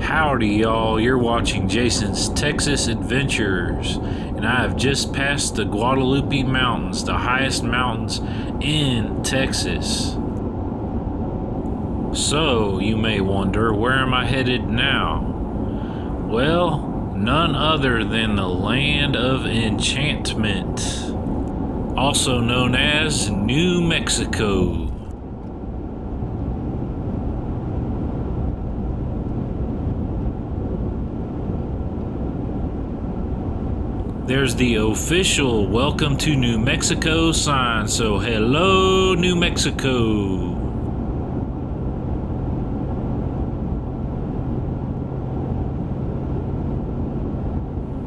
Howdy, y'all. You're watching Jason's Texas Adventures, and I have just passed the Guadalupe Mountains, the highest mountains in Texas. So, you may wonder, where am I headed now? Well, none other than the land of enchantment, also known as New Mexico. There's the official Welcome to New Mexico sign, so hello, New Mexico.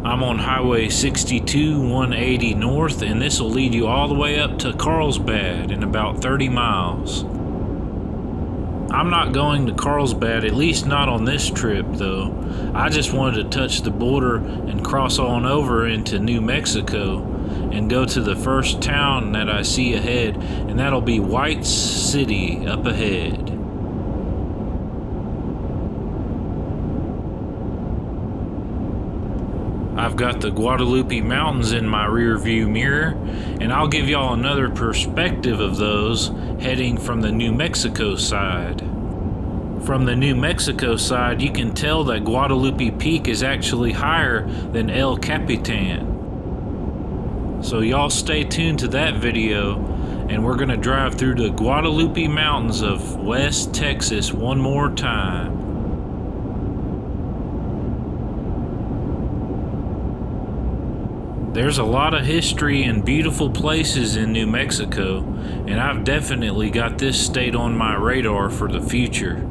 I'm on Highway 62 180 North, and this will lead you all the way up to Carlsbad in about 30 miles. I'm not going to Carlsbad, at least not on this trip though. I just wanted to touch the border and cross on over into New Mexico and go to the first town that I see ahead, and that'll be White City up ahead. I've got the Guadalupe Mountains in my rear view mirror, and I'll give y'all another perspective of those heading from the New Mexico side. From the New Mexico side, you can tell that Guadalupe Peak is actually higher than El Capitan. So y'all stay tuned to that video, and we're gonna drive through the Guadalupe Mountains of West Texas one more time. There's a lot of history and beautiful places in New Mexico, and I've definitely got this state on my radar for the future.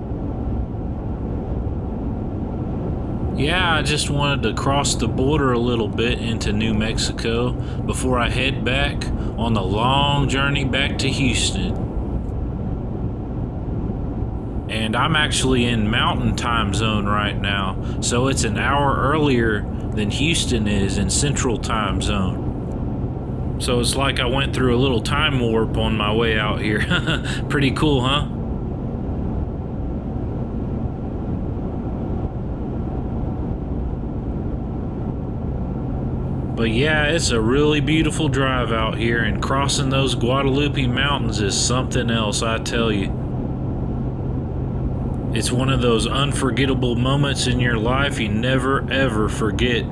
Yeah, I just wanted to cross the border a little bit into New Mexico before I head back on the long journey back to Houston. And I'm actually in Mountain Time Zone right now, so it's an hour earlier than Houston is in Central Time Zone. So it's like I went through a little time warp on my way out here. Pretty cool, huh? But yeah, it's a really beautiful drive out here, and crossing those Guadalupe Mountains is something else, I tell you. It's one of those unforgettable moments in your life you never ever forget.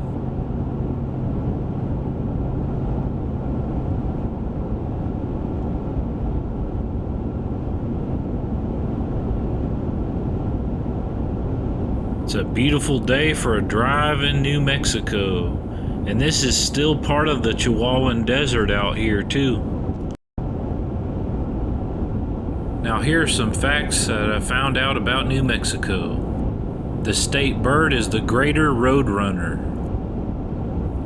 It's a beautiful day for a drive in New Mexico, and this is still part of the Chihuahuan Desert out here too. Now here are some facts that I found out about New Mexico. The state bird is the greater roadrunner.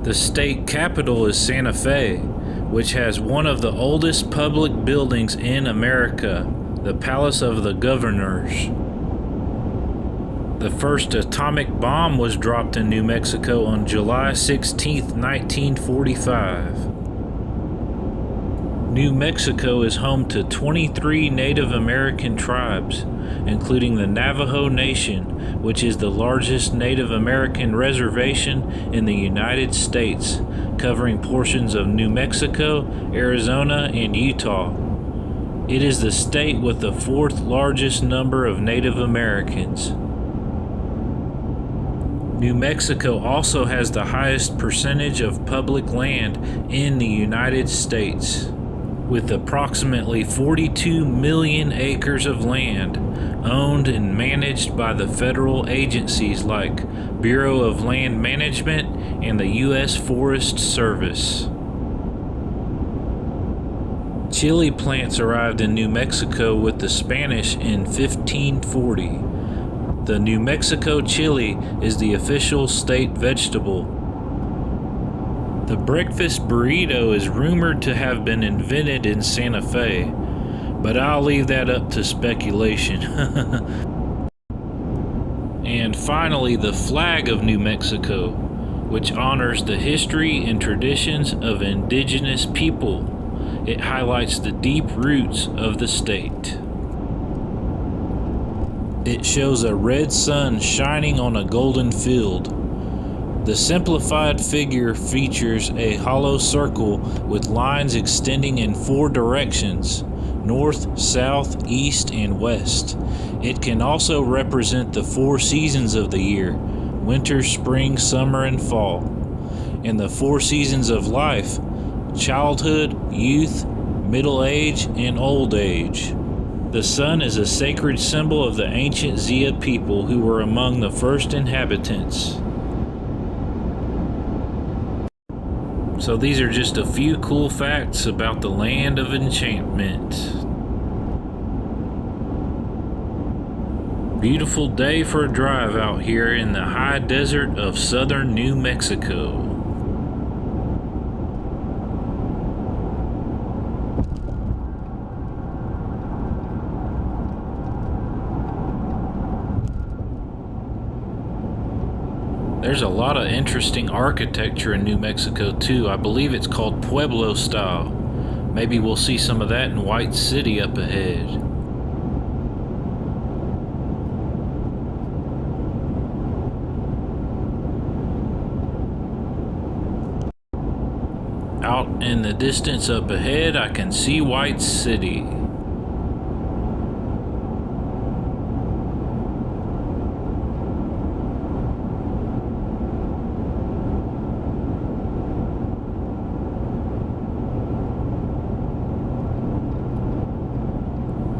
The state capital is Santa Fe, which has one of the oldest public buildings in America, the Palace of the Governors. The first atomic bomb was dropped in New Mexico on July 16, 1945. New Mexico is home to 23 Native American tribes, including the Navajo Nation, which is the largest Native American reservation in the United States, covering portions of New Mexico, Arizona, and Utah. It is the state with the fourth largest number of Native Americans. New Mexico also has the highest percentage of public land in the United States, with approximately 42 million acres of land owned and managed by the federal agencies like Bureau of Land Management and the U.S. Forest Service. Chili plants arrived in New Mexico with the Spanish in 1540. The New Mexico chili is the official state vegetable. The breakfast burrito is rumored to have been invented in Santa Fe, but I'll leave that up to speculation. And finally, the flag of New Mexico, which honors the history and traditions of indigenous people. It highlights the deep roots of the state. It shows a red sun shining on a golden field. The simplified figure features a hollow circle with lines extending in 4 directions: north, south, east, and west. It can also represent the 4 seasons of the year: winter, spring, summer, and fall, and the 4 seasons of life: childhood, youth, middle age, and old age. The sun is a sacred symbol of the ancient Zia people who were among the first inhabitants. So these are just a few cool facts about the land of enchantment. Beautiful day for a drive out here in the high desert of southern New Mexico. There's a lot of interesting architecture in New Mexico too. I believe it's called Pueblo style. Maybe we'll see some of that in White City up ahead. Out in the distance up ahead, I can see White City.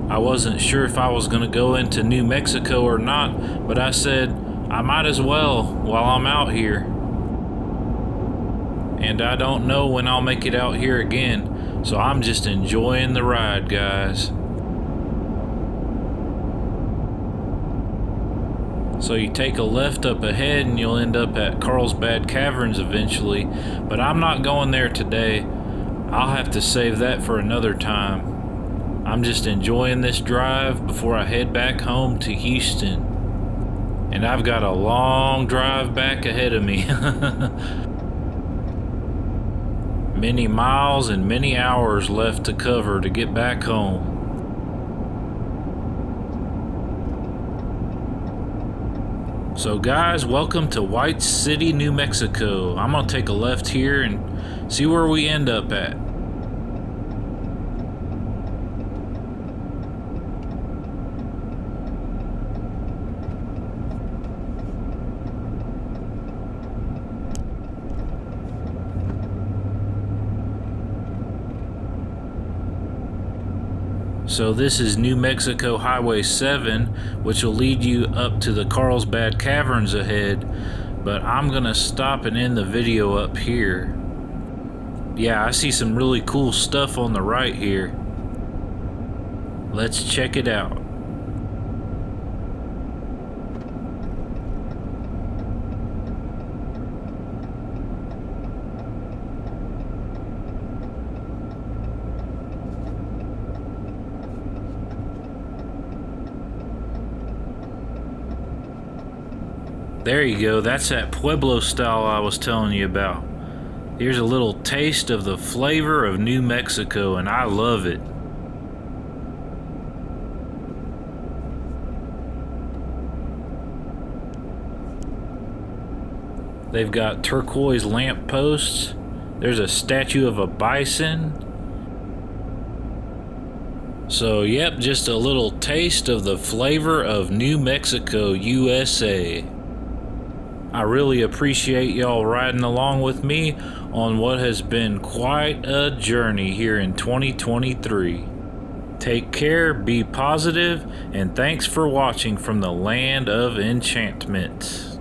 I wasn't sure if I was going to go into New Mexico or not, but I said I might as well while I'm out here. And I don't know when I'll make it out here again, so I'm just enjoying the ride, guys. So you take a left up ahead and you'll end up at Carlsbad Caverns eventually, but I'm not going there today. I'll have to save that for another time. I'm just enjoying this drive before I head back home to Houston. And I've got a long drive back ahead of me. Many miles and many hours left to cover to get back home. So guys, welcome to White City, New Mexico. I'm gonna take a left here and see where we end up at. So this is New Mexico Highway 7, which will lead you up to the Carlsbad Caverns ahead, but I'm gonna stop and end the video up here. Yeah, I see some really cool stuff on the right here. Let's check it out. There you go, that's that Pueblo style I was telling you about. Here's a little taste of the flavor of New Mexico, and I love it. They've got turquoise lamp posts. There's a statue of a bison. So yep, just a little taste of the flavor of New Mexico, USA. I really appreciate y'all riding along with me on what has been quite a journey here in 2023. Take care, be positive, and thanks for watching from the land of enchantment.